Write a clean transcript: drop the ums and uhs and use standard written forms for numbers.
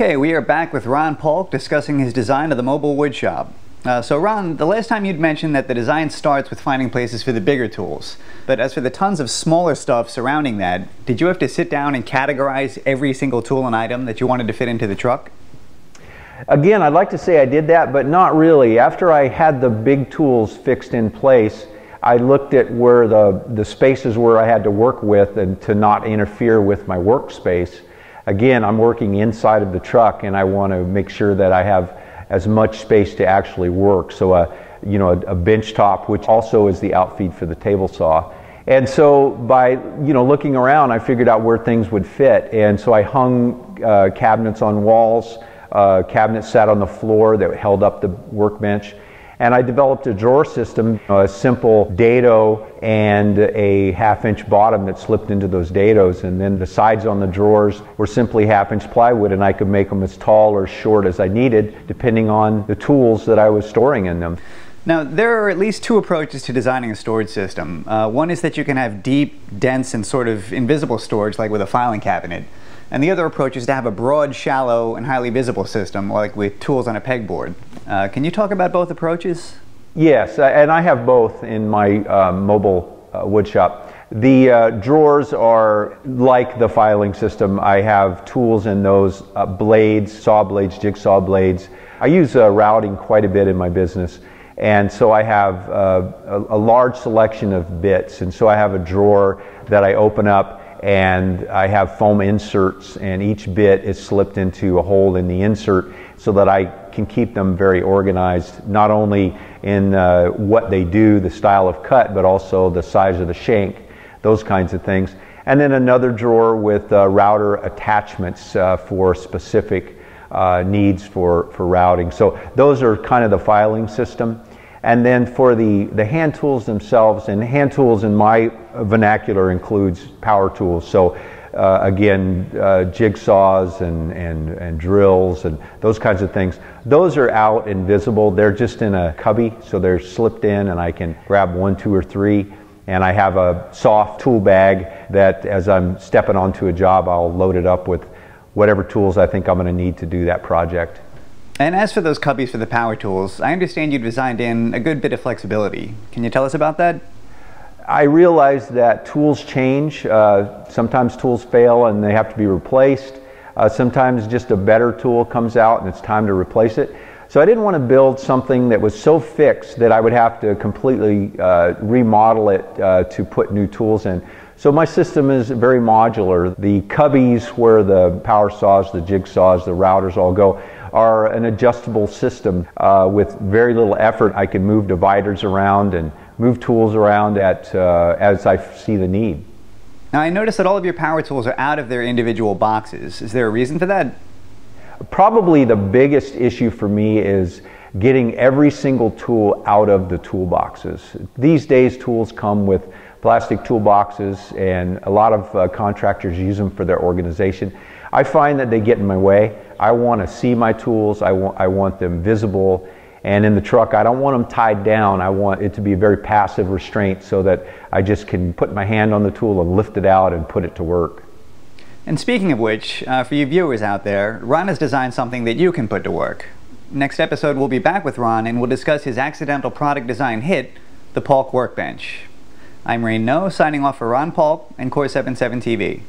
Okay, we are back with Ron Paulk discussing his design of the mobile woodshop. So Ron, the last time you'd mentioned that the design starts with finding places for the bigger tools. But as for the tons of smaller stuff surrounding that, did you have to sit down and categorize every single tool and item that you wanted to fit into the truck? Again, I'd like to say I did that, but not really. After I had the big tools fixed in place, I looked at where the spaces where I had to work with and to not interfere with my workspace. Again, I'm working inside of the truck and I want to make sure that I have as much space to actually work. So a bench top, which also is the outfeed for the table saw. And so by looking around, I figured out where things would fit. And so I hung cabinets on walls, cabinets sat on the floor that held up the workbench. And I developed a drawer system, a simple dado and a half-inch bottom that slipped into those dados. And then the sides on the drawers were simply half-inch plywood, and I could make them as tall or short as I needed, depending on the tools that I was storing in them. Now, there are at least two approaches to designing a storage system. One is that you can have deep, dense, and sort of invisible storage, like with a filing cabinet. And the other approach is to have a broad, shallow, and highly visible system, like with tools on a pegboard. Can you talk about both approaches? Yes, and I have both in my mobile woodshop. The drawers are like the filing system. I have tools in those, blades, saw blades, jigsaw blades. I use routing quite a bit in my business. And so I have a large selection of bits. And so I have a drawer that I open up, and I have foam inserts, and each bit is slipped into a hole in the insert so that I can keep them very organized, not only in what they do, the style of cut, but also the size of the shank, those kinds of things. And then another drawer with router attachments for specific needs for routing. So those are kind of the filing system. And then for the hand tools themselves, and hand tools in my vernacular includes power tools. So again, jigsaws and drills and those kinds of things. Those are out and visible. They're just in a cubby, so they're slipped in and I can grab one, two, or three. And I have a soft tool bag that as I'm stepping onto a job, I'll load it up with whatever tools I think I'm going to need to do that project. And as for those cubbies for the power tools, I understand you designed in a good bit of flexibility. Can you tell us about that? I realize that tools change. Sometimes tools fail and they have to be replaced. Sometimes just a better tool comes out and it's time to replace it. So I didn't want to build something that was so fixed that I would have to completely remodel it to put new tools in. So my system is very modular. The cubbies where the power saws, the jigsaws, the routers all go are an adjustable system. With very little effort, I can move dividers around and move tools around as I see the need. Now, I noticed that all of your power tools are out of their individual boxes. Is there a reason for that? Probably the biggest issue for me is getting every single tool out of the toolboxes. These days, tools come with plastic toolboxes, and a lot of contractors use them for their organization. I find that they get in my way. I want to see my tools. I want them visible. And in the truck, I don't want them tied down. I want it to be a very passive restraint so that I just can put my hand on the tool and lift it out and put it to work. And speaking of which, for you viewers out there, Ron has designed something that you can put to work. Next episode, we'll be back with Ron and we'll discuss his accidental product design hit, the Paulk Workbench. I'm Rain No, signing off for Ron Paulk and Core 77 TV.